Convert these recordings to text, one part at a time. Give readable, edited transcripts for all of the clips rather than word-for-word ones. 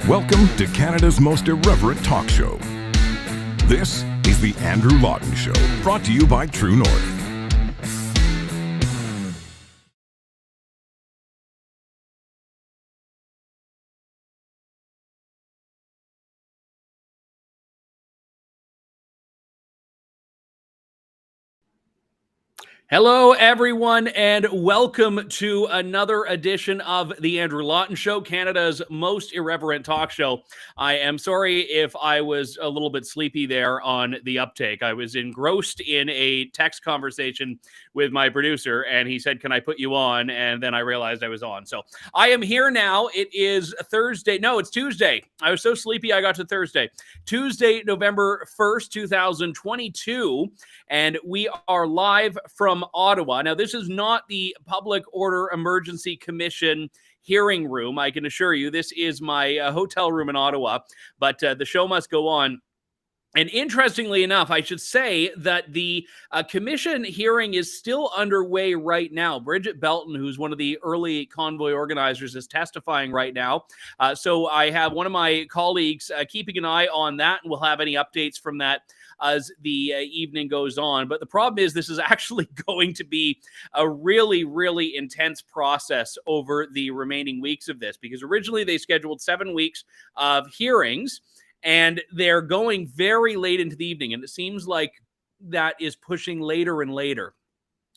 Welcome to Canada's most irreverent talk show. This is the Andrew Lawton Show, brought to you by True North. Hello, everyone, and welcome to another edition of the Andrew Lawton Show, Canada's most irreverent talk show. I am sorry if I was a little bit sleepy there on the uptake. I was engrossed in a text conversation with my producer, and he said, "Can I put you on?" And then I realized I was on. So I am here now. It is Thursday. No, it's Tuesday. I was so sleepy I got to Thursday. Tuesday, November 1st, 2022, and we are live from Ottawa. Now, this is not the Public Order Emergency Commission hearing room. I can assure you, this is my hotel room in Ottawa, but the show must go on. And interestingly enough, I should say that the commission hearing is still underway right now. Bridget Belton, who's one of the early Convoy organizers, is testifying right now. So I have one of my colleagues keeping an eye on that, and we'll have any updates from that as the evening goes on. But the problem is this is actually going to be a really, really intense process over the remaining weeks of this, because originally they scheduled 7 weeks of hearings, and they're going very late into the evening, and it seems like that is pushing later and later.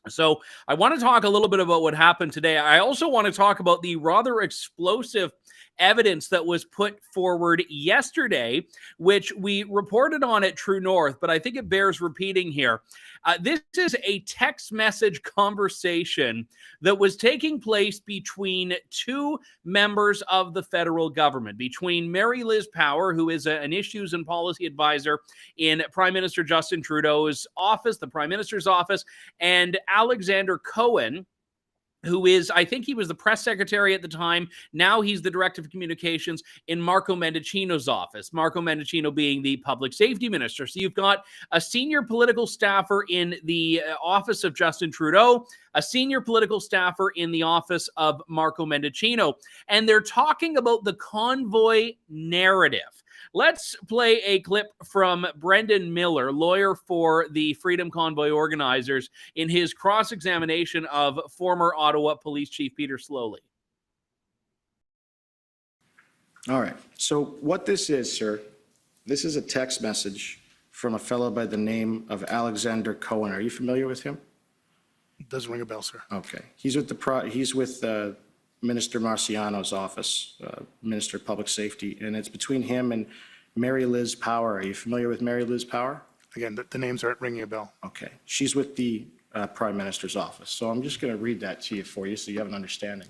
So I want to talk a little bit about what happened today. I also want to talk about the rather explosive evidence that was put forward yesterday, which we reported on at True North, but I think it bears repeating here. This is a text message conversation that was taking place between two members of the federal government, between Mary Liz Power, who is an issues and policy advisor in Prime Minister Justin Trudeau's office, the Prime Minister's office, and Alexander Cohen, who is, I think he was the press secretary at the time. Now he's the director of communications in Marco Mendicino's office, Marco Mendicino being the public safety minister. So you've got a senior political staffer in the office of Justin Trudeau, a senior political staffer in the office of Marco Mendicino, and they're talking about the convoy narrative. Let's play a clip from Brendan Miller, lawyer for the Freedom Convoy organizers, in his cross-examination of former Ottawa Police Chief Peter Slowly. All right. So what this is, sir, this is a text message from a fellow by the name of Alexander Cohen. Are you familiar with him? It doesn't ring a bell, sir. Okay. He's with Minister Marciano's office, Minister of Public Safety, and it's between him and Mary Liz Power. Are you familiar with Mary Liz Power? Again, the names aren't ringing a bell. Okay. She's with the Prime Minister's office. So I'm just going to read that to you for you so you have an understanding.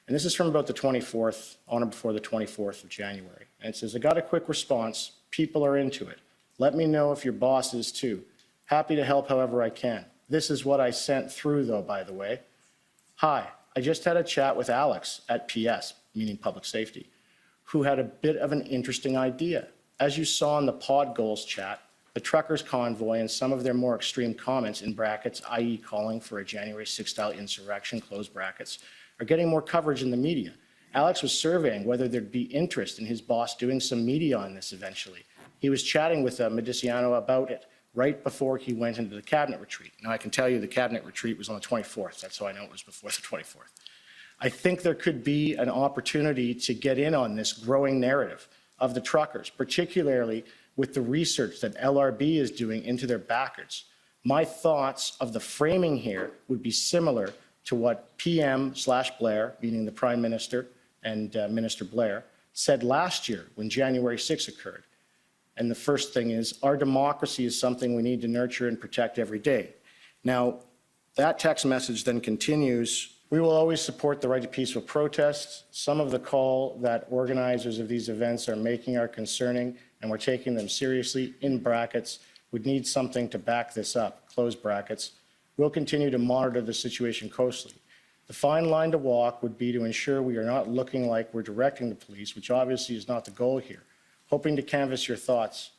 And this is from about the 24th, on or before the 24th of January. And it says, "I got a quick response. People are into it. Let me know if your boss is too. Happy to help however I can. This is what I sent through, though, by the way. Hi. I just had a chat with Alex at PS, meaning public safety, who had a bit of an interesting idea. As you saw in the pod goals chat, the truckers convoy and some of their more extreme comments in brackets, i.e. calling for a January 6th style insurrection, close brackets, are getting more coverage in the media. Alex was surveying whether there'd be interest in his boss doing some media on this eventually. He was chatting with Mendicino about it right before he went into the cabinet retreat. Now, I can tell you the cabinet retreat was on the 24th. That's how I know it was before the 24th. I think there could be an opportunity to get in on this growing narrative of the truckers, particularly with the research that LRB is doing into their backers. My thoughts of the framing here would be similar to what PM/Blair, meaning the Prime Minister and Minister Blair, said last year when January 6th occurred. And the first thing is, our democracy is something we need to nurture and protect every day. Now, that text message then continues, we will always support the right to peaceful protests. Some of the call that organizers of these events are making are concerning, and we're taking them seriously, in brackets. Would need something to back this up, close brackets. We'll continue to monitor the situation closely. The fine line to walk would be to ensure we are not looking like we're directing the police, which obviously is not the goal here. Hoping to canvass your thoughts.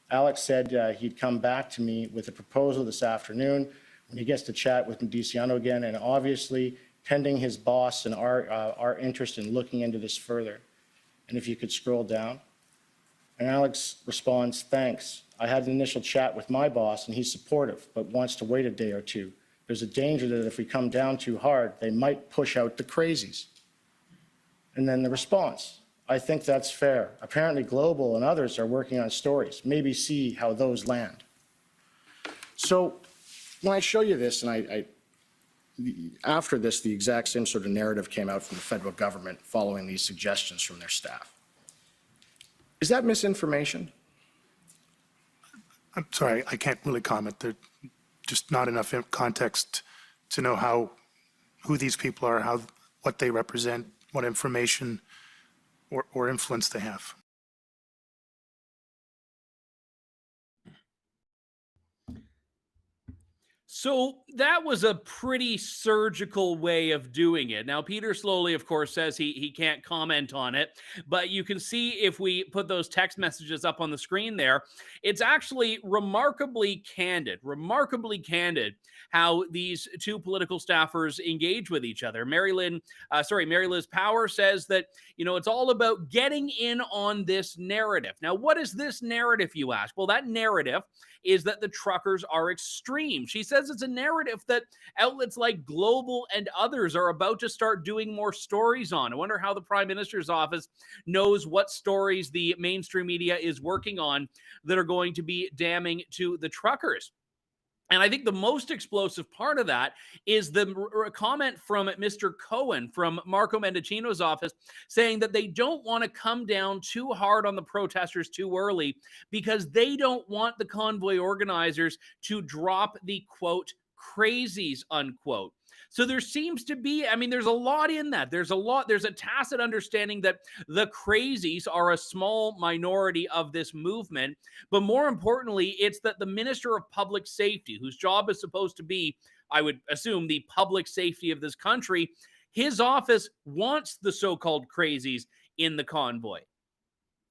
Alex said he'd come back to me with a proposal this afternoon when he gets to chat with Mendicino again, and obviously pending his boss and our interest in looking into this further. And if you could scroll down. And Alex responds, thanks. I had an initial chat with my boss and he's supportive, but wants to wait a day or two. There's a danger that if we come down too hard, they might push out the crazies. And then the response, I think that's fair. Apparently Global and others are working on stories. Maybe see how those land. So when I show you this, and after this, the exact same sort of narrative came out from the federal government following these suggestions from their staff. Is that misinformation? I'm sorry, I can't really comment. There's just not enough context to know who these people are, what they represent, what information or influence they have. So that was a pretty surgical way of doing it. Now, Peter Slowly, of course, says he can't comment on it, but you can see if we put those text messages up on the screen there, it's actually remarkably candid how these two political staffers engage with each other. Mary Liz Power says that, it's all about getting in on this narrative. Now, what is this narrative, you ask? Well, that narrative is that the truckers are extreme. She says it's a narrative that outlets like Global and others are about to start doing more stories on. I wonder how the Prime Minister's office knows what stories the mainstream media is working on that are going to be damning to the truckers. And I think the most explosive part of that is the comment from Mr. Cohen from Marco Mendicino's office saying that they don't want to come down too hard on the protesters too early because they don't want the convoy organizers to drop the, quote, crazies, unquote. So there seems to be, there's a lot in that. There's a tacit understanding that the crazies are a small minority of this movement. But more importantly, it's that the Minister of Public Safety, whose job is supposed to be, I would assume, the public safety of this country, his office wants the so-called crazies in the convoy.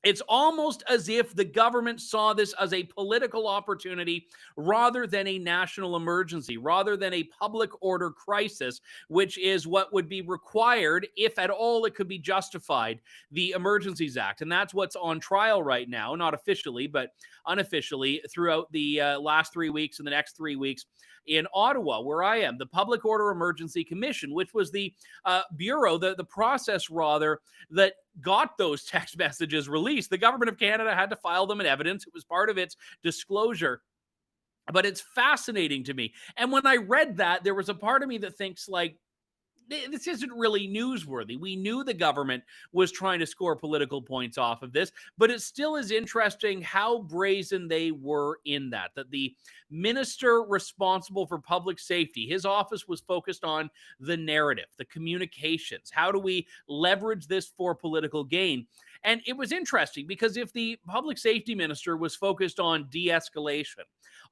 It's almost as if the government saw this as a political opportunity rather than a national emergency, rather than a public order crisis, which is what would be required, if at all it could be justified, the Emergencies Act. And that's what's on trial right now, not officially, but unofficially, throughout the last 3 weeks and the next 3 weeks in Ottawa, where I am. The Public Order Emergency Commission, which was the bureau, the process rather, that got those text messages released. The government of Canada had to file them in evidence. It was part of its disclosure. But it's fascinating to me. And when I read that, there was a part of me that thinks, like, this isn't really newsworthy. We knew the government was trying to score political points off of this, but it still is interesting how brazen they were in that the minister responsible for public safety, his office was focused on the narrative, the communications. How do we leverage this for political gain? And it was interesting because if the public safety minister was focused on de-escalation,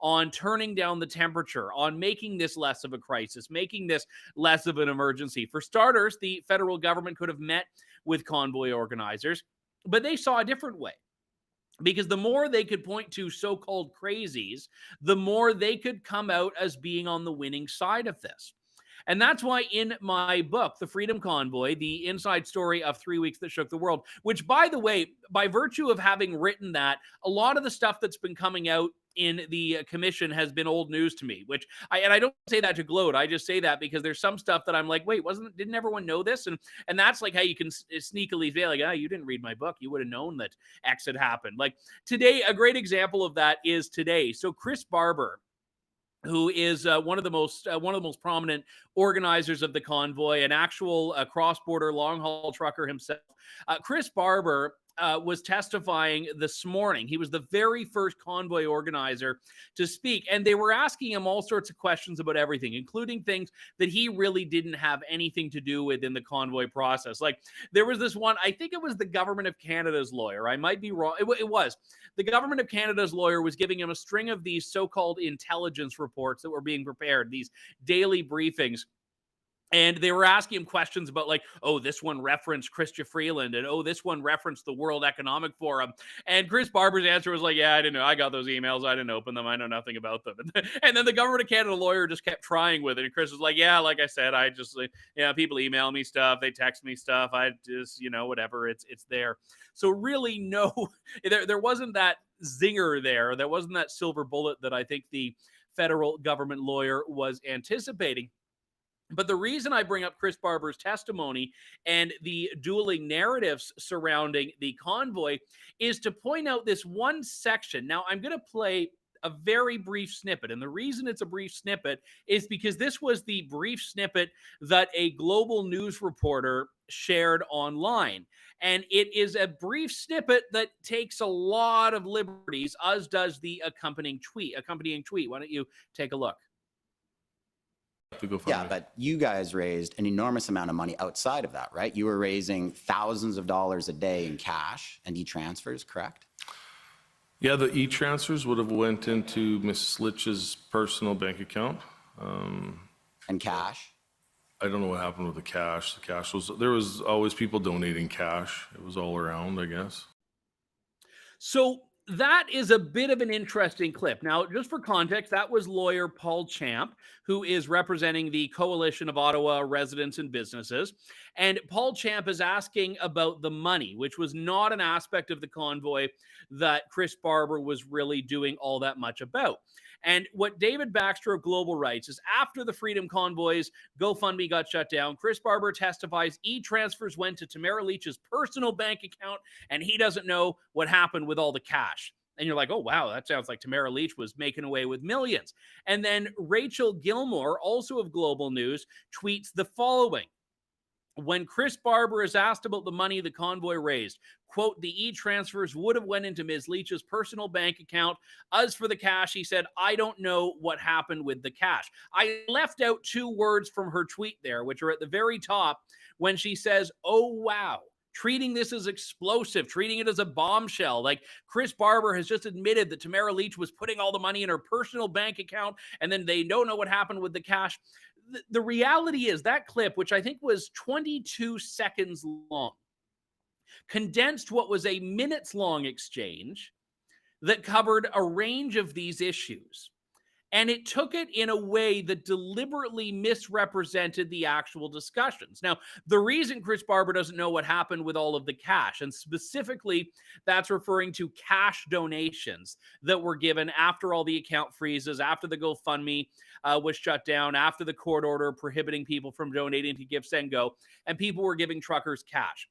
on turning down the temperature, on making this less of a crisis, making this less of an emergency. For starters, the federal government could have met with convoy organizers, but they saw a different way. Because the more they could point to so-called crazies, the more they could come out as being on the winning side of this. And that's why in my book, The Freedom Convoy, the inside story of 3 weeks that shook the world, which, by the way, by virtue of having written that, a lot of the stuff that's been coming out in the commission has been old news to me, which I don't say that to gloat. I just say that because there's some stuff that I'm like, wait, didn't everyone know this? And that's like how you can sneakily say, like, you didn't read my book. You would have known that X had happened. Like today, a great example of that is today. So Chris Barber, who is one of the most prominent organizers of the convoy, an actual cross-border long-haul trucker himself. Chris Barber was testifying this morning. He was the very first convoy organizer to speak, and they were asking him all sorts of questions about everything, including things that he really didn't have anything to do with in the convoy process. Like there was this one, I think it was the Government of Canada's lawyer. I might be wrong. It was. The Government of Canada's lawyer was giving him a string of these so-called intelligence reports that were being prepared, these daily briefings. And they were asking him questions about like, oh, this one referenced Chrystia Freeland, and oh, this one referenced the World Economic Forum. And Chris Barber's answer was like, yeah, I didn't know. I got those emails. I didn't open them. I know nothing about them. And then the Government of Canada lawyer just kept trying with it. And Chris was like, yeah, like I said, I just, people email me stuff. They text me stuff. I just, whatever. It's there. So really, no, there wasn't that zinger there. There wasn't that silver bullet that I think the federal government lawyer was anticipating. But the reason I bring up Chris Barber's testimony and the dueling narratives surrounding the convoy is to point out this one section. Now, I'm going to play a very brief snippet. And the reason it's a brief snippet is because this was the brief snippet that a global news reporter shared online. And it is a brief snippet that takes a lot of liberties, as does the accompanying tweet. Why don't you take a look? Yeah, but you guys raised an enormous amount of money outside of that, right? You were raising thousands of dollars a day in cash and e-transfers, correct? Yeah, the e-transfers would have went into Mrs. Litch's personal bank account. And cash? I don't know what happened with the cash. There was always people donating cash. It was all around, I guess. So that is a bit of an interesting clip. Now, just for context, that was lawyer Paul Champ, who is representing the Coalition of Ottawa Residents and Businesses. And Paul Champ is asking about the money, which was not an aspect of the convoy that Chris Barber was really doing all that much about. And what David Baxter of Global writes is, after the Freedom Convoy's GoFundMe got shut down, Chris Barber testifies e-transfers went to Tamara Leach's personal bank account, and he doesn't know what happened with all the cash. And you're like, oh, wow, that sounds like Tamara Leach was making away with millions. And then Rachel Gilmore, also of Global News, tweets the following. When Chris Barber is asked about the money the convoy raised, quote, the e-transfers would have went into Ms. Leach's personal bank account. As for the cash, he said, I don't know what happened with the cash. I left out two words from her tweet there, which are at the very top, when she says, oh, wow. Treating this as explosive, treating it as a bombshell. Like Chris Barber has just admitted that Tamara Leach was putting all the money in her personal bank account, and then they don't know what happened with the cash. The reality is that clip, which I think was 22 seconds long, condensed what was a minutes-long exchange that covered a range of these issues. And it took it in a way that deliberately misrepresented the actual discussions. Now, the reason Chris Barber doesn't know what happened with all of the cash, and specifically that's referring to cash donations that were given after all the account freezes, after the GoFundMe was shut down, after the court order prohibiting people from donating to Give, Send, Go, and people were giving truckers cash.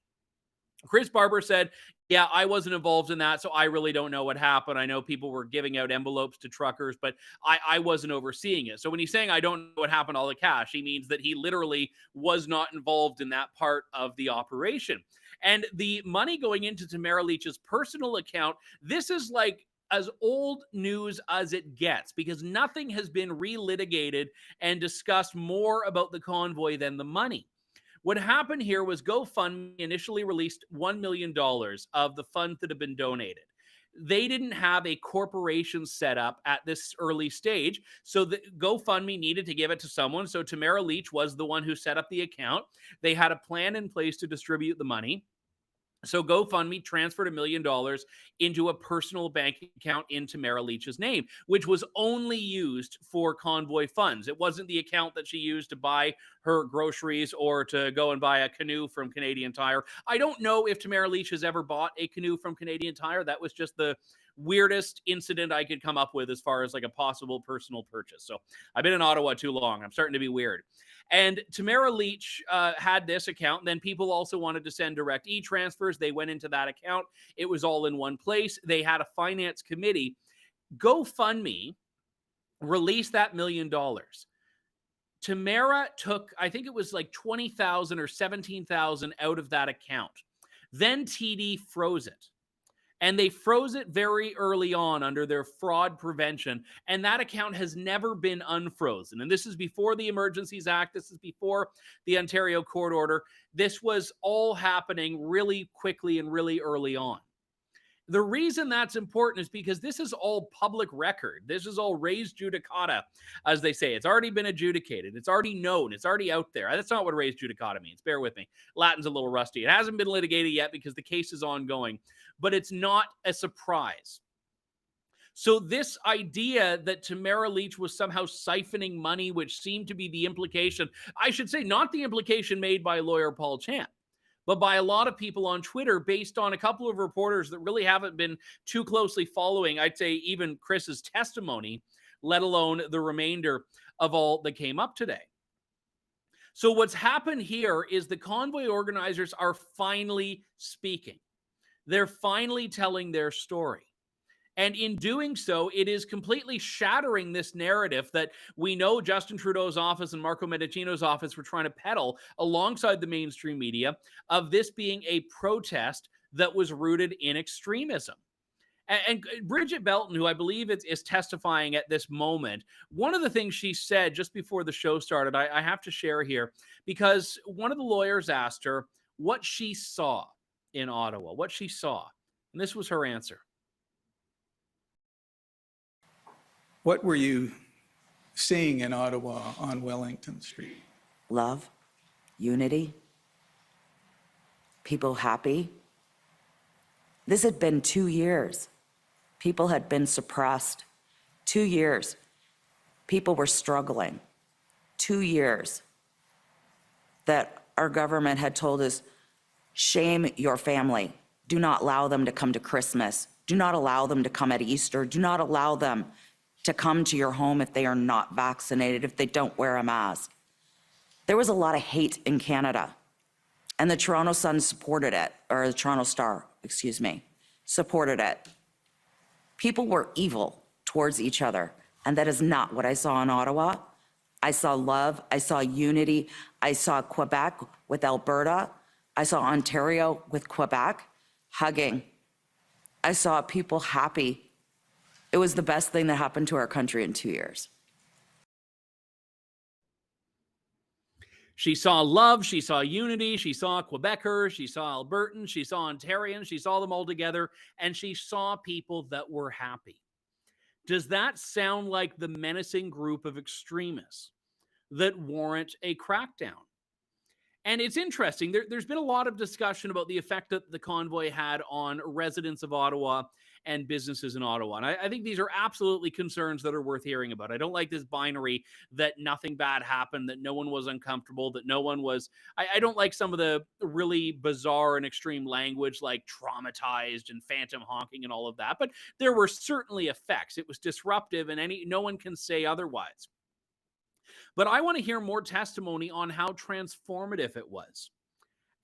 Chris Barber said, yeah, I wasn't involved in that, so I really don't know what happened. I know people were giving out envelopes to truckers, but I wasn't overseeing it. So when he's saying I don't know what happened to all the cash, he means that he literally was not involved in that part of the operation. And the money going into Tamara Leach's personal account, this is like as old news as it gets, because nothing has been relitigated and discussed more about the convoy than the money. What happened here was GoFundMe initially released $1 million of the funds that have been donated. They didn't have a corporation set up at this early stage, so the GoFundMe needed to give it to someone. So Tamara Leach was the one who set up the account. They had a plan in place to distribute the money. So GoFundMe transferred $1 million into a personal bank account in Tamara Leach's name, which was only used for convoy funds. It wasn't the account that she used to buy her groceries or to go and buy a canoe from Canadian Tire. I don't know if Tamara Leach has ever bought a canoe from Canadian Tire. That was just the weirdest incident I could come up with as far as like a possible personal purchase. So I've been in Ottawa too long. I'm starting to be weird. And Tamara Leach had this account. Then people also wanted to send direct e-transfers. They went into that account. It was all in one place. They had a finance committee. GoFundMe released that $1 million. Tamara took, I think it was like 20,000 or 17,000 out of that account. Then TD froze it. And they froze it very early on under their fraud prevention. And that account has never been unfrozen. And this is before the Emergencies Act. This is before the Ontario court order. This was all happening really quickly and really early on. The reason that's important is because this is all public record. This is all res judicata, as they say. It's already been adjudicated. It's already known. It's already out there. That's not what res judicata means. Bear with me. Latin's a little rusty. It hasn't been litigated yet because the case is ongoing, but it's not a surprise. So this idea that Tamara Lich was somehow siphoning money, which seemed to be the implication, I should say, not the implication made by lawyer Paul Chan, but by a lot of people on Twitter based on a couple of reporters that really haven't been too closely following, I'd say, even Chris's testimony, let alone the remainder of all that came up today. So what's happened here is the Convoy organizers are finally speaking. They're finally telling their story. And in doing so, it is completely shattering this narrative that we know Justin Trudeau's office and Marco Mendicino's office were trying to peddle alongside the mainstream media of this being a protest that was rooted in extremism. And Bridget Belton, who I believe is testifying at this moment, one of the things she said just before the show started, I have to share here, because one of the lawyers asked her what she saw in Ottawa, what she saw. And this was her answer. What were you seeing in Ottawa on Wellington Street? Love, unity, people happy. This had been 2 years. People had been suppressed. 2 years. People were struggling. 2 years that our government had told us, shame your family. Do not allow them to come to Christmas. Do not allow them to come at Easter. Do not allow them to come to your home if they are not vaccinated, if they don't wear a mask. There was a lot of hate in Canada, and the Toronto Sun supported it, or the Toronto Star, excuse me, supported it. People were evil towards each other, and that is not what I saw in Ottawa. I saw love, I saw unity, I saw Quebec with Alberta, I saw Ontario with Quebec, hugging. I saw people happy. It was the best thing that happened to our country in 2 years. She saw love, she saw unity, she saw Quebecers, she saw Albertans, she saw Ontarians, she saw them all together, and she saw people that were happy. Does that sound like the menacing group of extremists that warrant a crackdown? And it's interesting, there's been a lot of discussion about the effect that the convoy had on residents of Ottawa and businesses in Ottawa. And I think these are absolutely concerns that are worth hearing about. I don't like this binary that nothing bad happened, that no one was uncomfortable, that no one was... I don't like some of the really bizarre and extreme language like traumatized and phantom honking and all of that. But there were certainly effects. It was disruptive, and no one can say otherwise. But I want to hear more testimony on how transformative it was.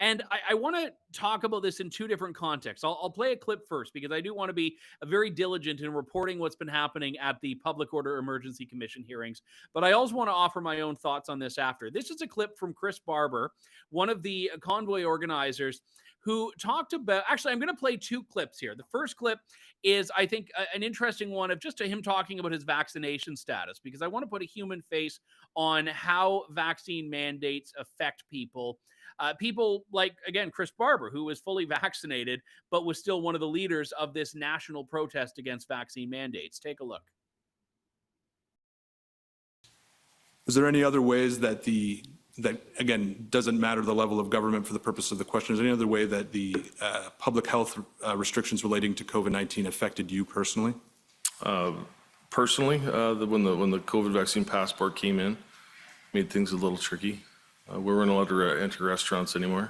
And I want to talk about this in two different contexts. I'll play a clip first because I do want to be very diligent in reporting what's been happening at the Public Order Emergency Commission hearings. But I also want to offer my own thoughts on this after. This is a clip from Chris Barber, one of the convoy organizers, who talked about... Actually, I'm going to play two clips here. The first clip is, I think, an interesting one of just him talking about his vaccination status, because I want to put a human face on how vaccine mandates affect people. People like, again, Chris Barber, who was fully vaccinated, but was still one of the leaders of this national protest against vaccine mandates. Take a look. Is there any other ways that again, doesn't matter the level of government for the purpose of the question, is there any other way that the public health restrictions relating to COVID-19 affected you personally? Personally, when the COVID vaccine passport came in, made things a little tricky. We weren't allowed to enter restaurants anymore.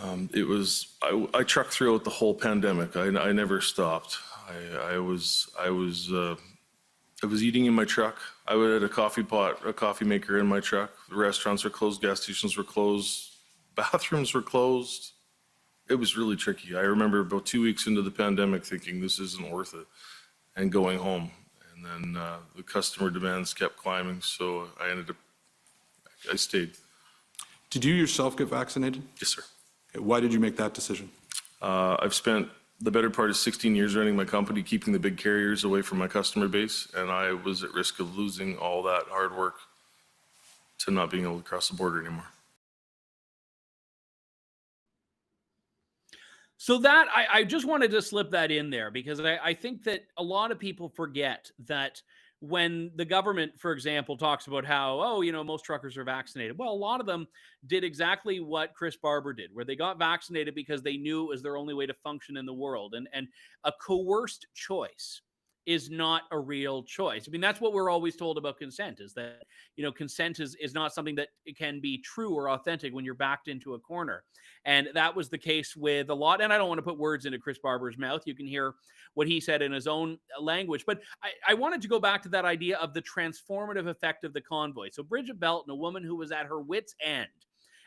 I trucked throughout the whole pandemic. I never stopped. I was eating in my truck. I had a coffee maker in my truck. The restaurants were closed, gas stations were closed, bathrooms were closed. It was really tricky. I remember about 2 weeks into the pandemic thinking this isn't worth it and going home. And then the customer demands kept climbing, so I stayed. Did you yourself get vaccinated? Yes, sir. Okay, why did you make that decision? I've spent the better part of 16 years running my company, keeping the big carriers away from my customer base, and I was at risk of losing all that hard work to not being able to cross the border anymore. So that I just wanted to slip that in there because I think that a lot of people forget that when the government, for example, talks about how, oh, most truckers are vaccinated. Well, a lot of them did exactly what Chris Barber did, where they got vaccinated because they knew it was their only way to function in the world. And a coerced choice is not a real choice. I mean, that's what we're always told about consent, is that, consent is not something that can be true or authentic when you're backed into a corner. And that was the case with a lot. And I don't want to put words into Chris Barber's mouth. You can hear what he said in his own language. But I wanted to go back to that idea of the transformative effect of the convoy. So Bridget Belton, a woman who was at her wit's end,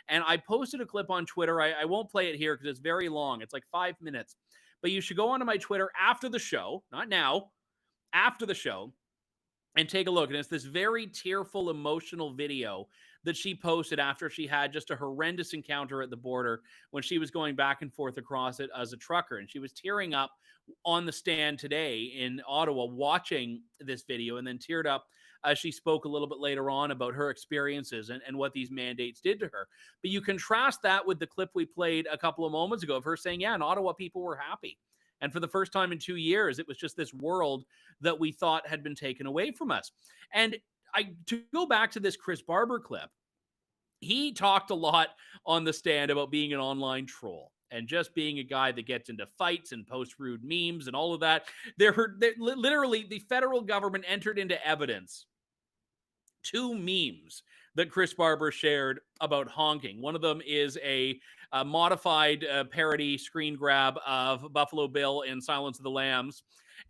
and I posted a clip on Twitter. I won't play it here because it's very long. It's like 5 minutes. But you should go onto my Twitter after the show, not now, after the show, and take a look. And it's this very tearful, emotional video that she posted after she had just a horrendous encounter at the border when she was going back and forth across it as a trucker. And she was tearing up on the stand today in Ottawa watching this video, and then teared up as she spoke a little bit later on about her experiences and what these mandates did to her. But you contrast that with the clip we played a couple of moments ago of her saying, yeah, in Ottawa, people were happy. And for the first time in 2 years, it was just this world that we thought had been taken away from us. And to go back to this Chris Barber clip, he talked a lot on the stand about being an online troll and just being a guy that gets into fights and posts rude memes and all of that. Literally, the federal government entered into evidence 2 memes that Chris Barber shared about honking. One of them is a modified parody screen grab of Buffalo Bill in Silence of the Lambs.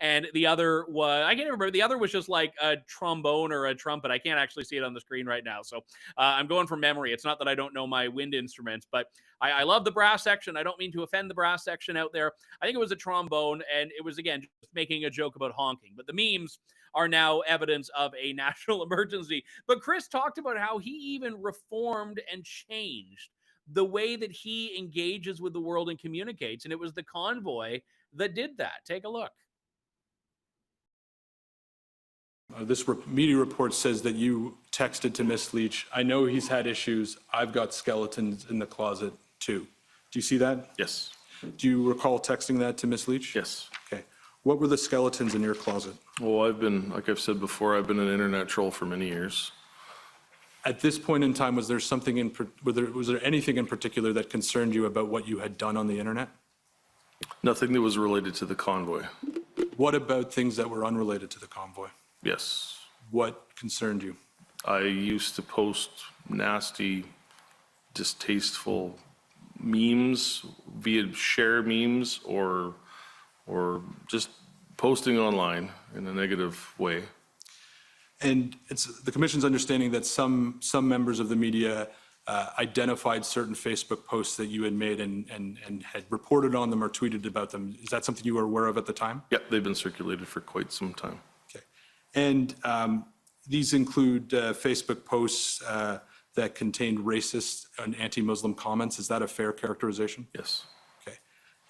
And the other was, I can't remember, the other was just like a trombone or a trumpet. I can't actually see it on the screen right now. So I'm going from memory. It's not that I don't know my wind instruments, but I love the brass section. I don't mean to offend the brass section out there. I think it was a trombone, and it was, again, just making a joke about honking. But the memes are now evidence of a national emergency. But Chris talked about how he even reformed and changed the way that he engages with the world and communicates. And it was the convoy that did that. Take a look. This media report says that you texted to Miss Leach, I know he's had issues. I've got skeletons in the closet too. Do you see that? Yes. Do you recall texting that to Miss Leach? Yes. Okay. What were the skeletons in your closet? Well, like I've said before, I've been an internet troll for many years. At this point in time, was there anything in particular that concerned you about what you had done on the internet? Nothing that was related to the convoy. What about things that were unrelated to the convoy? Yes. What concerned you? I used to post nasty, distasteful memes via share memes or just posting online in a negative way. And it's the Commission's understanding that some members of the media identified certain Facebook posts that you had made and had reported on them or tweeted about them. Is that something you were aware of at the time? Yep, they've been circulated for quite some time. Okay. And these include Facebook posts that contained racist and anti-Muslim comments. Is that a fair characterization? Yes. Okay.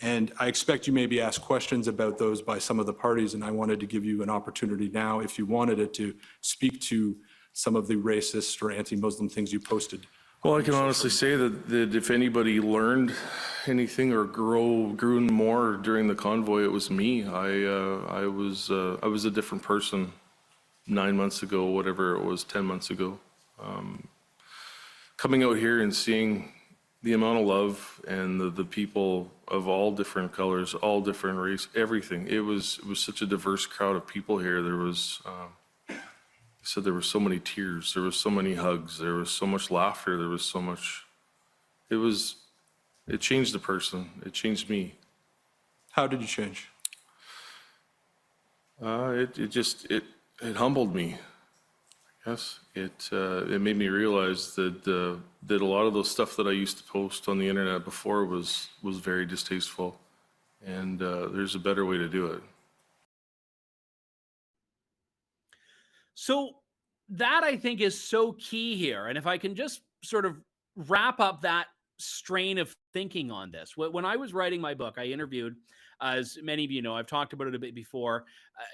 And I expect you may be asked questions about those by some of the parties, and I wanted to give you an opportunity now, if you wanted it, to speak to some of the racist or anti-Muslim things you posted. Well, I can honestly say that if anybody learned anything or grew more during the convoy, it was me. I was a different person 9 months ago, whatever it was, 10 months ago. Coming out here and seeing the amount of love and the people of all different colors, all different race, everything. It was such a diverse crowd of people here. There was. So there were so many tears, there was so many hugs, there was so much laughter, there was so much, it changed the person, it changed me. How did you change? It humbled me. Yes, it made me realize that a lot of those stuff that I used to post on the internet before was very distasteful, and there's a better way to do it. So that, I think, is so key here. And if I can just sort of wrap up that strain of thinking on this. When I was writing my book, I interviewed, as many of you know, I've talked about it a bit before,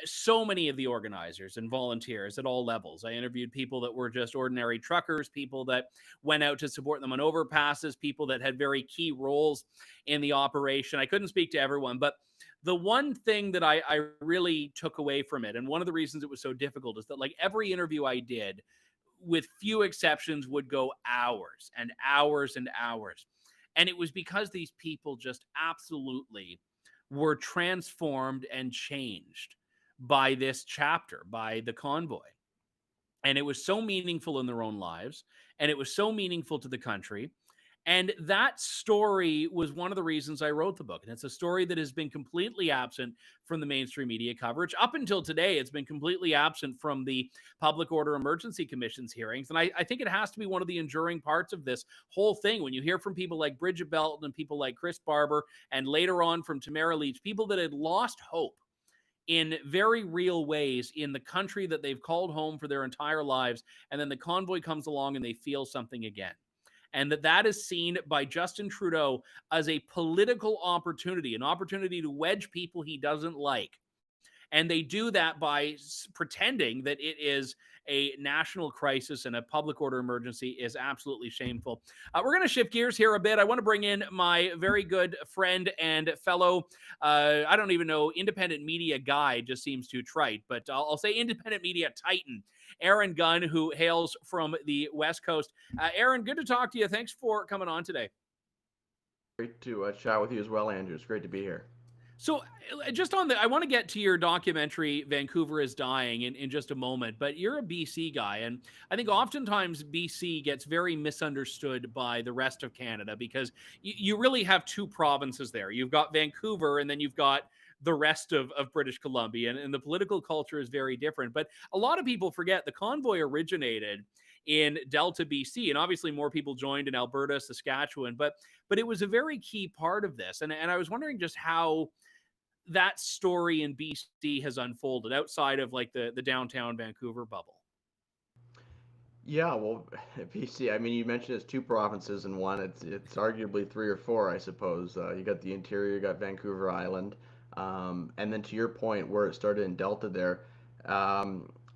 so many of the organizers and volunteers at all levels. I interviewed people that were just ordinary truckers, people that went out to support them on overpasses, people that had very key roles in the operation. I couldn't speak to everyone, but the one thing that I really took away from it, and one of the reasons it was so difficult, is that like every interview I did, with few exceptions, would go hours and hours and hours. And it was because these people just absolutely were transformed and changed by this chapter, by the Convoy. And it was so meaningful in their own lives, and it was so meaningful to the country. And that story was one of the reasons I wrote the book. And it's a story that has been completely absent from the mainstream media coverage. Up until today, it's been completely absent from the Public Order Emergency Commission's hearings. And I think it has to be one of the enduring parts of this whole thing. When you hear from people like Bridget Belton and people like Chris Barber, and later on from Tamara Leach, people that had lost hope in very real ways in the country that they've called home for their entire lives. And then the Convoy comes along and they feel something again. And that is seen by Justin Trudeau as a political opportunity, an opportunity to wedge people he doesn't like. And they do that by pretending that it is a national crisis and a public order emergency is absolutely shameful. We're going to shift gears here a bit. I want to bring in my very good friend and fellow, I don't even know, independent media guy, just seems too trite, but I'll say independent media titan, Aaron Gunn, who hails from the West Coast. Aaron, good to talk to you. Thanks for coming on today. Great to chat with you as well, Andrew. It's great to be here. So just on I want to get to your documentary, Vancouver is Dying, in just a moment, but you're a BC guy. And I think oftentimes BC gets very misunderstood by the rest of Canada because you really have two provinces there. You've got Vancouver and then you've got the rest of British Columbia, and the political culture is very different. But a lot of people forget the Convoy originated in Delta, BC, and obviously more people joined in Alberta, Saskatchewan, but it was a very key part of this. And I was wondering just how that story in BC has unfolded outside of like the downtown Vancouver bubble. Yeah, well, BC, I mean, you mentioned it's two provinces in one. It's arguably three or four, I suppose. You got the interior, you got Vancouver Island. And then to your point, where it started in Delta there,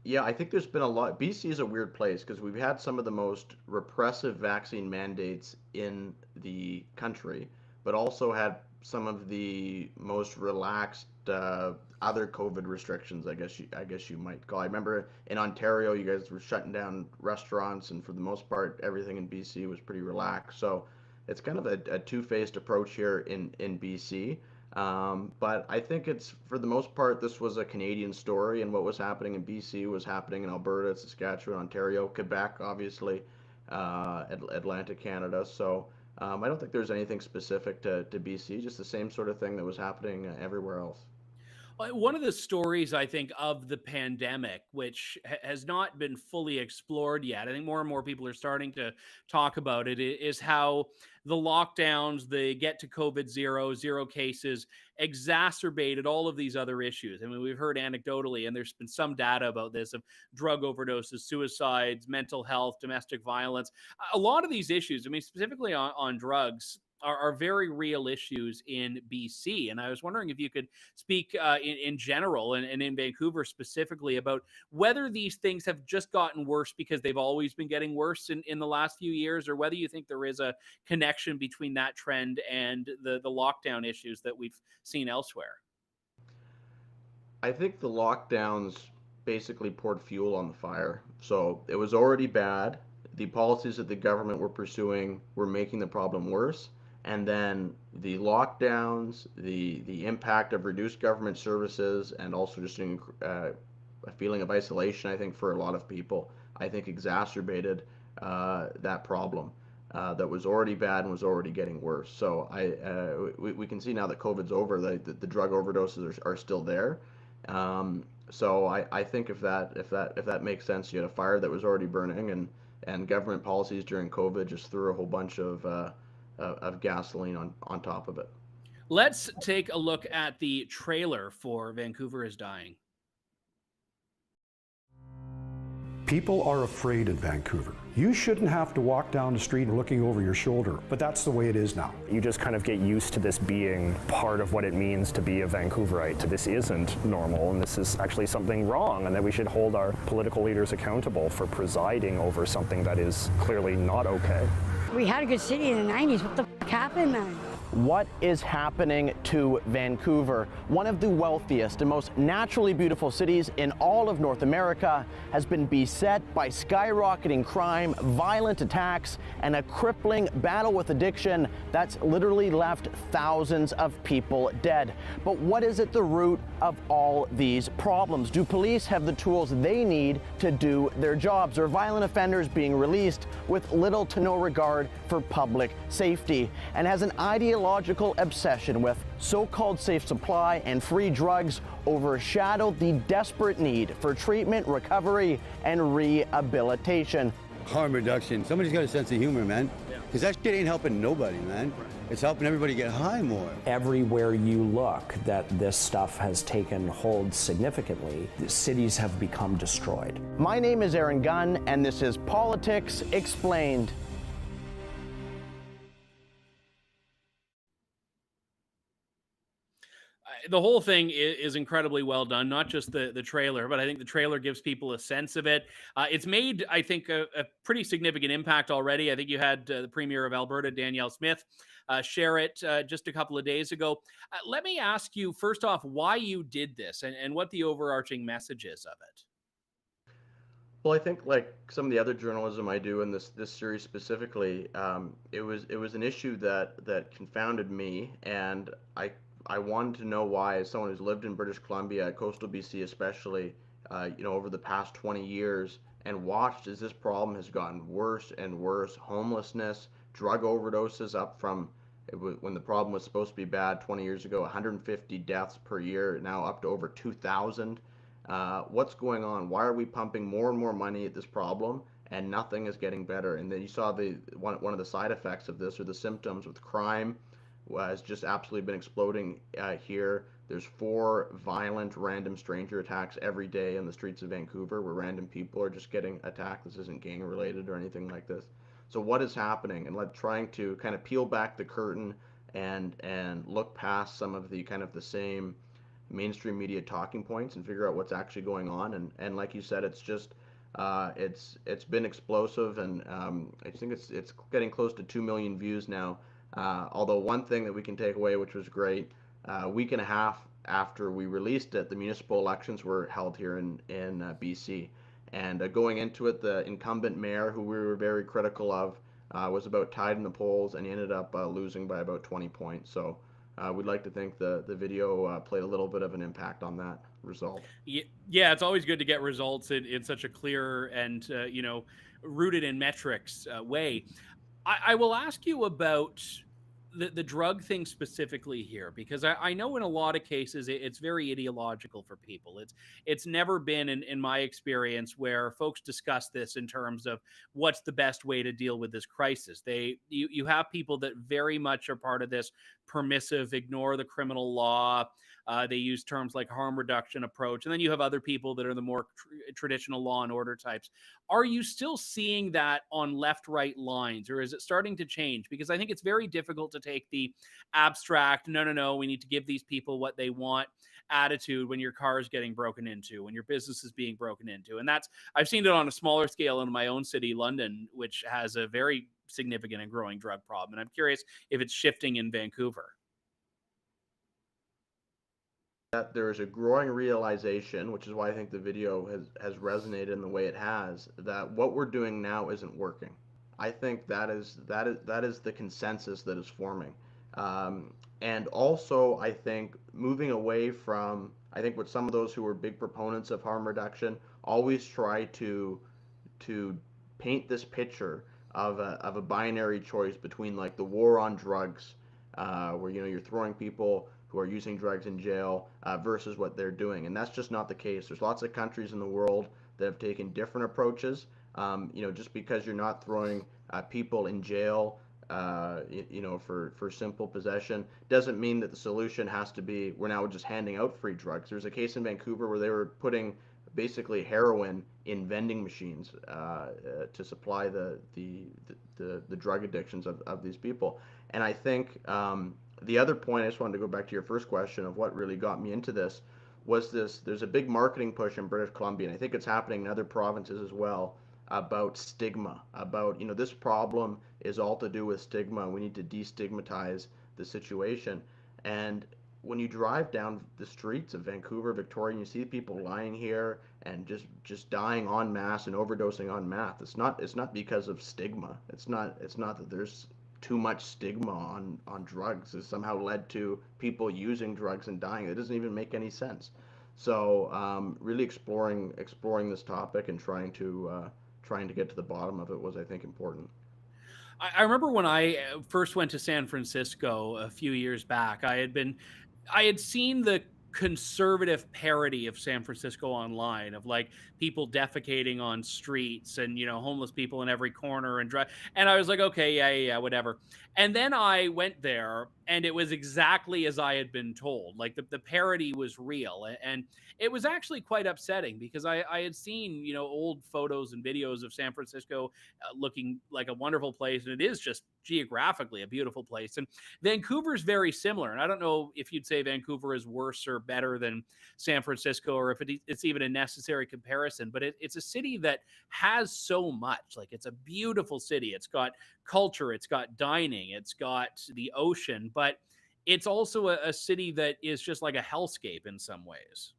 yeah, I think there's been a lot. BC is a weird place because we've had some of the most repressive vaccine mandates in the country, but also had some of the most relaxed other COVID restrictions, I guess you might call. I remember in Ontario, you guys were shutting down restaurants, and for the most part, everything in BC was pretty relaxed. So it's kind of a two-faced approach here in BC. But I think it's, for the most part, this was a Canadian story, and what was happening in BC was happening in Alberta, Saskatchewan, Ontario, Quebec, obviously, Atlantic Canada. So I don't think there's anything specific to BC, just the same sort of thing that was happening everywhere else. One of the stories, I think, of the pandemic, which has not been fully explored yet, I think more and more people are starting to talk about it, is how the lockdowns, the get to COVID zero cases, exacerbated all of these other issues. I mean, we've heard anecdotally, and there's been some data about this, of drug overdoses, suicides, mental health, domestic violence. A lot of these issues, I mean, specifically on drugs, are very real issues in BC. And I was wondering if you could speak in general and in Vancouver specifically about whether these things have just gotten worse because they've always been getting worse in the last few years, or whether you think there is a connection between that trend and the lockdown issues that we've seen elsewhere. I think the lockdowns basically poured fuel on the fire. So it was already bad. The policies that the government were pursuing were making the problem worse. And then the lockdowns, the impact of reduced government services, and also just a feeling of isolation, I think, for a lot of people, I think exacerbated that problem that was already bad and was already getting worse. So we can see now that COVID's over, the drug overdoses are still there. So I think if that makes sense, you had a fire that was already burning, and government policies during COVID just threw a whole bunch of gasoline on top of it. Let's take a look at the trailer for Vancouver is Dying. People are afraid in Vancouver. You shouldn't have to walk down the street looking over your shoulder, but that's the way it is now. You just kind of get used to this being part of what it means to be a Vancouverite. This isn't normal, and this is actually something wrong, and that we should hold our political leaders accountable for presiding over something that is clearly not okay. We had a good city in the 90s. What the f happened then? What is happening to Vancouver? One of the wealthiest and most naturally beautiful cities in all of North America has been beset by skyrocketing crime, violent attacks, and a crippling battle with addiction that's literally left thousands of people dead. But what is at the root of all these problems? Do police have the tools they need to do their jobs? Are violent offenders being released with little to no regard for public safety? And has an ideological obsession with so-called safe supply and free drugs overshadowed the desperate need for treatment, recovery, and rehabilitation? Harm reduction. Somebody's got a sense of humor, man. Because that shit ain't helping nobody, man. It's helping everybody get high more. Everywhere you look that this stuff has taken hold significantly, the cities have become destroyed. My name is Aaron Gunn, and this is Politics Explained. The whole thing is incredibly well done, not just the trailer, but I think the trailer gives people a sense of it. It's made, I think, a pretty significant impact already. I think you had the Premier of Alberta, Danielle Smith, share it just a couple of days ago. Let me ask you, first off, why you did this and what the overarching message is of it. Well, I think like some of the other journalism I do in this series specifically, it was an issue that confounded me, and I wanted to know why, as someone who's lived in British Columbia, coastal BC especially, over the past 20 years, and watched as this problem has gotten worse and worse. Homelessness, drug overdoses up from, when the problem was supposed to be bad 20 years ago, 150 deaths per year, now up to over 2,000. What's going on? Why are we pumping more and more money at this problem and nothing is getting better? And then you saw one of the side effects of this, or the symptoms, with crime has just absolutely been exploding here. There's 4 violent random stranger attacks every day in the streets of Vancouver, where random people are just getting attacked. This isn't gang related or anything like this. So what is happening? And trying to kind of peel back the curtain and look past some of the kind of the same mainstream media talking points and figure out what's actually going on. And like you said, it's just it's been explosive, and I think it's getting close to 2 million views now. Although one thing that we can take away, which was great, a week and a half after we released it, the municipal elections were held here in BC. And going into it, the incumbent mayor, who we were very critical of, was about tied in the polls, and he ended up losing by about 20 points. So we'd like to think the video played a little bit of an impact on that result. Yeah, it's always good to get results in such a clear and rooted in metrics way. I will ask you about the drug thing specifically here, because I know in a lot of cases it's very ideological for people. It's never been, in my experience, where folks discuss this in terms of what's the best way to deal with this crisis. You have people that very much are part of this permissive, ignore the criminal law. They use terms like harm reduction approach. And then you have other people that are the more traditional law and order types. Are you still seeing that on left-right lines, or is it starting to change? Because I think it's very difficult to take the abstract, no, we need to give these people what they want attitude when your car is getting broken into, when your business is being broken into. And I've seen it on a smaller scale in my own city, London, which has a very significant and growing drug problem. And I'm curious if it's shifting in Vancouver. That there is a growing realization, which is why I think the video has resonated in the way it has, that what we're doing now isn't working. I think that is the consensus that is forming. And also, I think moving away from, I think what some of those who were big proponents of harm reduction always try to paint this picture of a binary choice between like the war on drugs, where you're throwing people who are using drugs in jail versus what they're doing. And that's just not the case. There's lots of countries in the world that have taken different approaches. Just because you're not throwing people in jail, for simple possession, doesn't mean that the solution has to be, we're now just handing out free drugs. There's a case in Vancouver where they were putting basically heroin in vending machines to supply the drug addictions of these people. And I think the other point, I just wanted to go back to your first question of what really got me into this, was there's a big marketing push in British Columbia, and I think it's happening in other provinces as well, about stigma, about, this problem is all to do with stigma, and we need to destigmatize the situation. And when you drive down the streets of Vancouver, Victoria, and you see people lying here and just dying en masse and overdosing en masse, it's not because of stigma. It's not that there's too much stigma on drugs has somehow led to people using drugs and dying. It doesn't even make any sense. So really exploring this topic and trying to get to the bottom of it was, I think, important. I remember when I first went to San Francisco a few years back, I had seen the conservative parody of San Francisco online, of like people defecating on streets and, homeless people in every corner and I was like, okay, yeah, whatever. And then I went there and it was exactly as I had been told. Like the parody was real, and it was actually quite upsetting because I had seen, old photos and videos of San Francisco looking like a wonderful place, and it is just geographically a beautiful place. And Vancouver's very similar, and I don't know if you'd say Vancouver is worse or better than San Francisco, or if it's even a necessary comparison, but it's a city that has so much. Like, it's a beautiful city. It's got culture, it's got dining, it's got the ocean, but it's also a city that is just like a hellscape in some ways.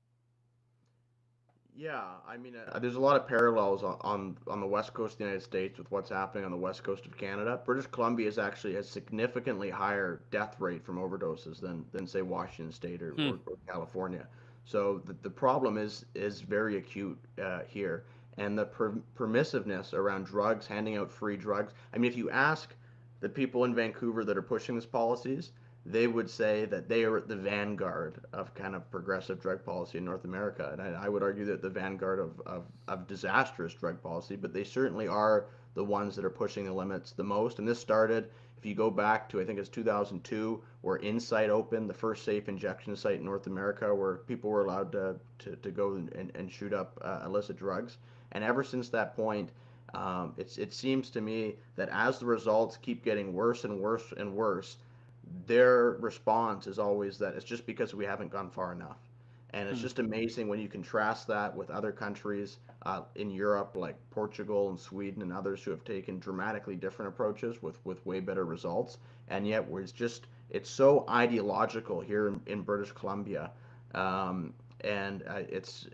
Yeah, I mean, there's a lot of parallels on the west coast of the United States with what's happening on the west coast of Canada. British Columbia is actually a significantly higher death rate from overdoses than say Washington State or California. So the problem is very acute here, and the permissiveness around drugs, handing out free drugs. I mean, if you ask the people in Vancouver that are pushing these policies, they would say that they are at the vanguard of kind of progressive drug policy in North America. And I would argue that the vanguard of disastrous drug policy, but they certainly are the ones that are pushing the limits the most. And this started, if you go back to, I think it's 2002, where Insight opened, the first safe injection site in North America, where people were allowed to go and shoot up illicit drugs. And ever since that point, it seems to me that as the results keep getting worse and worse and worse, their response is always that it's just because we haven't gone far enough. And it's just amazing when you contrast that with other countries in Europe, like Portugal and Sweden and others who have taken dramatically different approaches with way better results. And yet it's so ideological here in British Columbia. And it's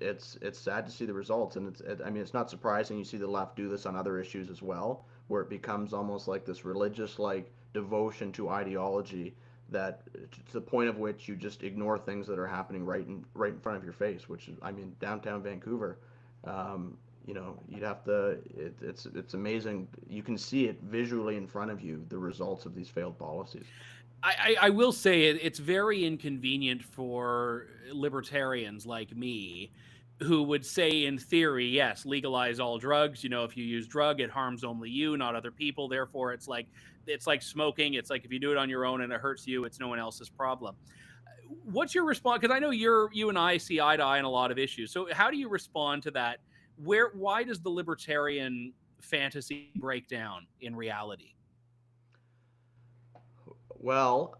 sad to see the results. And I mean, it's not surprising you see the left do this on other issues as well, where it becomes almost like this religious devotion to ideology, that to the point of which you just ignore things that are happening right in front of your face, which is, I mean, downtown Vancouver. You'd have to. It's amazing. You can see it visually in front of you, the results of these failed policies. I will say it's very inconvenient for libertarians like me, who would say, in theory, yes, legalize all drugs. If you use drug, it harms only you, not other people. Therefore, it's like smoking. It's like if you do it on your own and it hurts you, it's no one else's problem. What's your response? Because I know you and I see eye to eye on a lot of issues. So how do you respond to that? Why does the libertarian fantasy break down in reality? Well,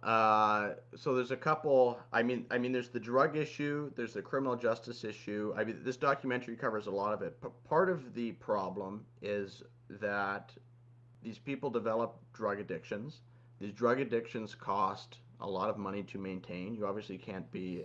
so there's a couple. I mean, there's the drug issue. There's the criminal justice issue. I mean, this documentary covers a lot of it. But part of the problem is that these people develop drug addictions. These drug addictions cost a lot of money to maintain. You obviously can't be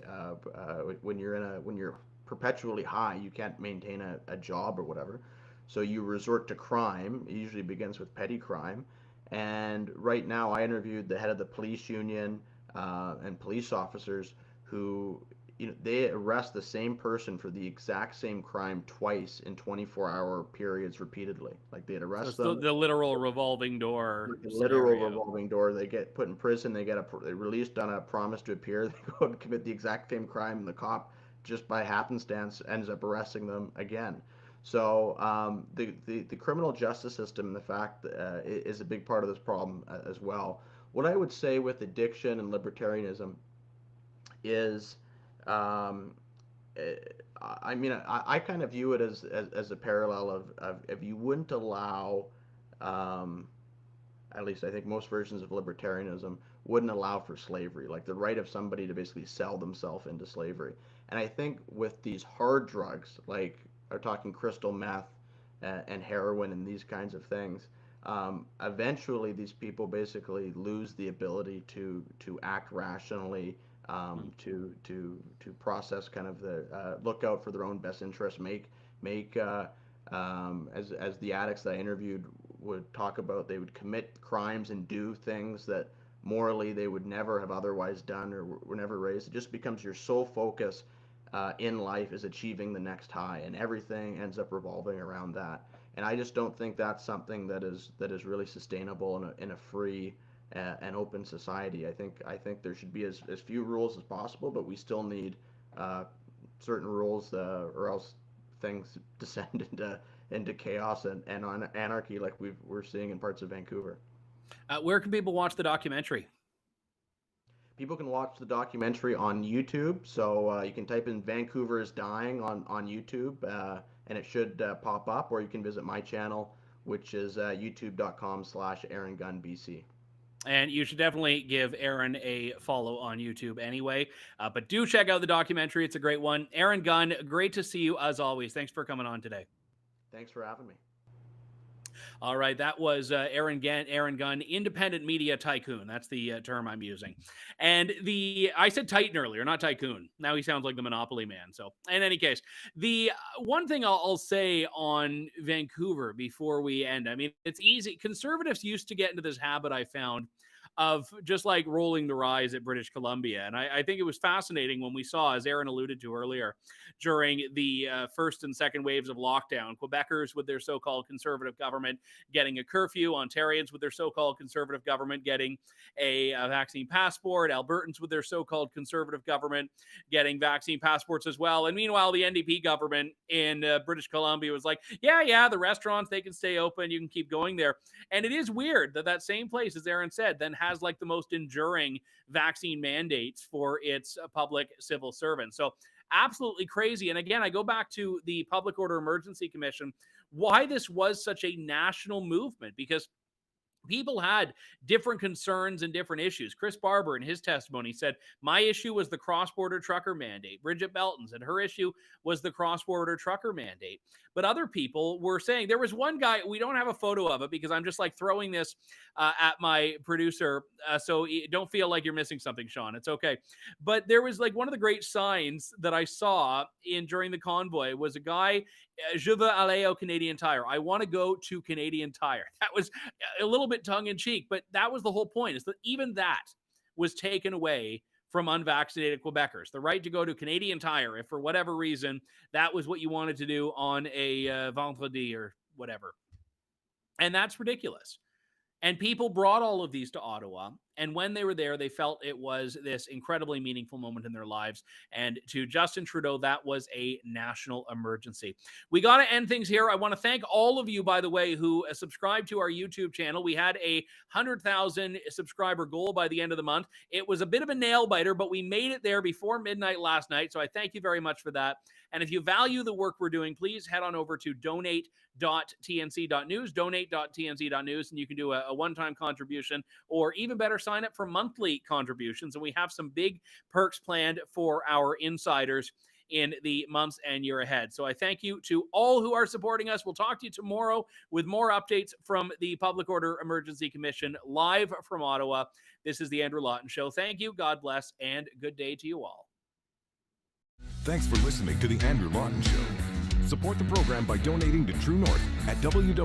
when you're perpetually high, you can't maintain a job or whatever. So you resort to crime. It usually begins with petty crime. And right now, I interviewed the head of the police union and police officers who, they arrest the same person for the exact same crime twice in 24-hour periods repeatedly. Like, they'd arrest them. The literal revolving door. Literal revolving door. They get put in prison. They're released on a promise to appear. They go and commit the exact same crime, and the cop, just by happenstance, ends up arresting them again. So the criminal justice system, and the fact is a big part of this problem as well. What I would say with addiction and libertarianism is I mean, I kind of view it as a parallel of if you wouldn't allow, at least I think most versions of libertarianism wouldn't allow for slavery, like the right of somebody to basically sell themselves into slavery. And I think with these hard drugs, like are talking crystal meth and heroin and these kinds of things, eventually these people basically lose the ability to act rationally, to process kind of the look out for their own best interests, as the addicts that I interviewed would talk about, they would commit crimes and do things that morally they would never have otherwise done or were never raised. It just becomes your sole focus in life is achieving the next high, and everything ends up revolving around that. And I just don't think that's something that is really sustainable in a free and open society. I think there should be as few rules as possible, but we still need certain rules, or else things descend into chaos and anarchy, like we're seeing in parts of Vancouver. Where can people watch the documentary? People can watch the documentary on YouTube. So you can type in Vancouver is Dying on YouTube, and it should pop up, or you can visit my channel, which is youtube.com/AaronGunnBC. And you should definitely give Aaron a follow on YouTube anyway. But do check out the documentary. It's a great one. Aaron Gunn, great to see you as always. Thanks for coming on today. Thanks for having me. All right, that was Aaron Gunn, independent media tycoon. That's the term I'm using. And I said Titan earlier, not tycoon. Now he sounds like the Monopoly man. So in any case, the one thing I'll say on Vancouver before we end, I mean, it's easy. Conservatives used to get into this habit, I found, of just like rolling their eyes at British Columbia. And I think it was fascinating when we saw, as Aaron alluded to earlier, during the first and second waves of lockdown, Quebecers with their so-called conservative government getting a curfew, Ontarians with their so-called conservative government getting a vaccine passport, Albertans with their so-called conservative government getting vaccine passports as well. And meanwhile, the NDP government in British Columbia was like, yeah, the restaurants, they can stay open. You can keep going there. And it is weird that same place, as Aaron said, then has like the most enduring vaccine mandates for its public civil servants. So absolutely crazy. And again, I go back to the Public Order Emergency Commission, why this was such a national movement, because people had different concerns and different issues. Chris Barber, in his testimony, said, my issue was the cross-border trucker mandate. Bridget Belton said her issue was the cross-border trucker mandate. But other people were saying, there was one guy, we don't have a photo of it because I'm just like throwing this at my producer. So don't feel like you're missing something, Sean. It's okay. But there was like one of the great signs that I saw during the convoy was a guy, Je veux aller au Canadian Tire. I want to go to Canadian Tire. That was a little bit tongue-in-cheek, but that was the whole point, is that even that was taken away from unvaccinated Quebecers. The right to go to Canadian Tire, if for whatever reason that was what you wanted to do on a vendredi or whatever. And that's ridiculous. And people brought all of these to Ottawa. And when they were there, they felt it was this incredibly meaningful moment in their lives. And to Justin Trudeau, that was a national emergency. We got to end things here. I want to thank all of you, by the way, who subscribed to our YouTube channel. We had a 100,000 subscriber goal by the end of the month. It was a bit of a nail biter, but we made it there before midnight last night. So I thank you very much for that. And if you value the work we're doing, please head on over to donate.tnc.news, donate.tnc.news, and you can do a one-time contribution, or even better, sign up for monthly contributions. And we have some big perks planned for our insiders in the months and year ahead. So I thank you to all who are supporting us. We'll talk to you tomorrow with more updates from the Public Order Emergency Commission live from Ottawa. This is the Andrew Lawton Show. Thank you, God bless, and good day to you all. Thanks for listening to The Andrew Lawton Show. Support the program by donating to True North at www.tnc.news.